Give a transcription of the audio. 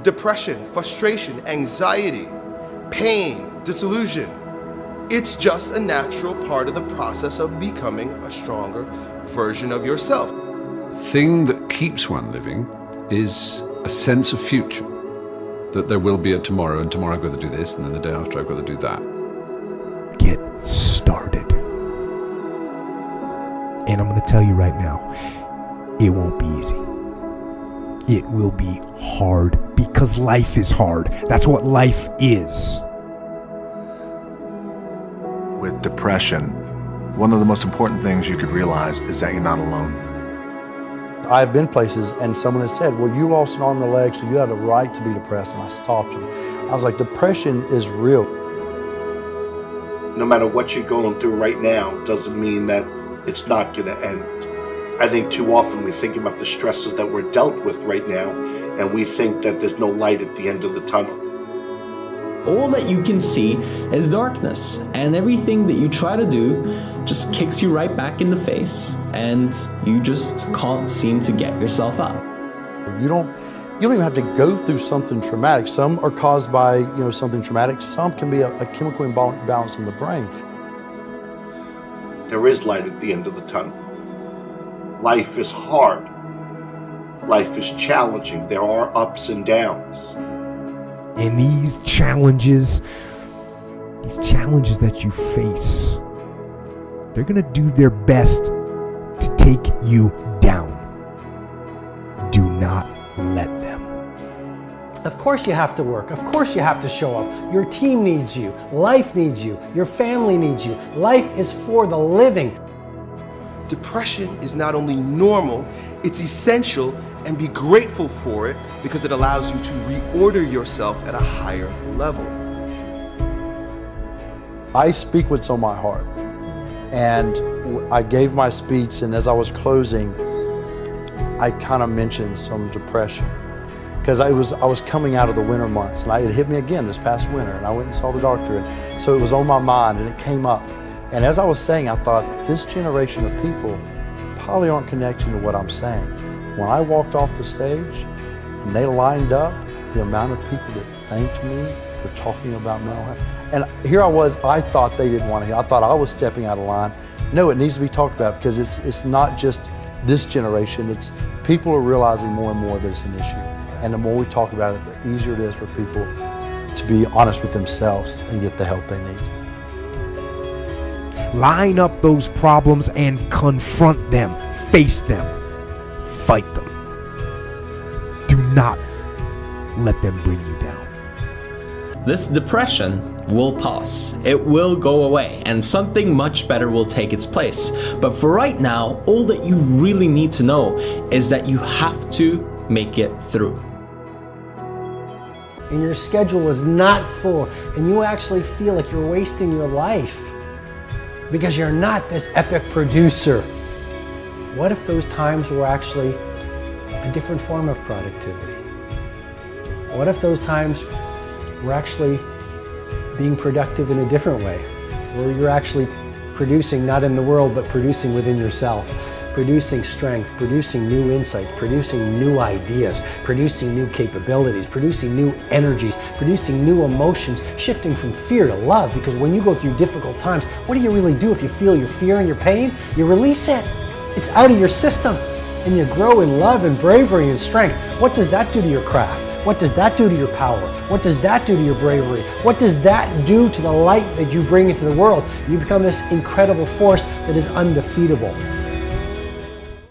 depression, frustration, anxiety, pain, disillusion. It's just a natural part of the process of becoming a stronger version of yourself. The thing that keeps one living is a sense of future, that there will be a tomorrow, and tomorrow I've got to do this, and then the day after I've got to do that. Get started. And I'm going to tell you right now, it won't be easy. It will be hard because life is hard. That's what life is. With depression, one of the most important things you could realize is that you're not alone. I've been places and someone has said, well, you lost an arm and a leg, so you had a right to be depressed. And I stopped them. I was like, depression is real. No matter what you're going through right now, doesn't mean that it's not going to end. I think too often we think about the stresses that we're dealt with right now, and we think that there's no light at the end of the tunnel. All that you can see is darkness, and everything that you try to do just kicks you right back in the face, and you just can't seem to get yourself up. You don't even have to go through something traumatic. Some are caused by something traumatic. Some can be a chemical imbalance in the brain. There is light at the end of the tunnel. Life is hard. Life is challenging. There are ups and downs. And these challenges that you face, they're going to do their best to take you down. Do not let them. Of course you have to work. Of course you have to show up. Your team needs you. Life needs you. Your family needs you. Life is for the living. Depression is not only normal, it's essential, and be grateful for it because it allows you to reorder yourself at a higher level. I speak what's on my heart. And I gave my speech, and as I was closing, I kind of mentioned some depression. Because I was coming out of the winter months, and it hit me again this past winter, and I went and saw the doctor, and so it was on my mind, and it came up. And as I was saying, I thought, this generation of people probably aren't connecting to what I'm saying. When I walked off the stage, and they lined up, the amount of people that thanked me for talking about mental health. And here I was, I thought they didn't want to hear. I thought I was stepping out of line. No, it needs to be talked about because it's not just this generation, it's people are realizing more and more that it's an issue. And the more we talk about it, the easier it is for people to be honest with themselves and get the help they need. Line up those problems and confront them, face them, fight them. Do not let them bring you down. This depression will pass. It will go away, and something much better will take its place. But for right now, all that you really need to know is that you have to make it through. And your schedule is not full, and you actually feel like you're wasting your life because you're not this epic producer. What if those times were actually a different form of productivity? What if those times were actually being productive in a different way, where you're actually producing not in the world, but producing within yourself, producing strength, producing new insights, producing new ideas, producing new capabilities, producing new energies, producing new emotions, shifting from fear to love. Because when you go through difficult times, what do you really do if you feel your fear and your pain? You release it. It's out of your system, and you grow in love and bravery and strength. What does that do to your craft? What does that do to your power? What does that do to your bravery? What does that do to the light that you bring into the world? You become this incredible force that is undefeatable.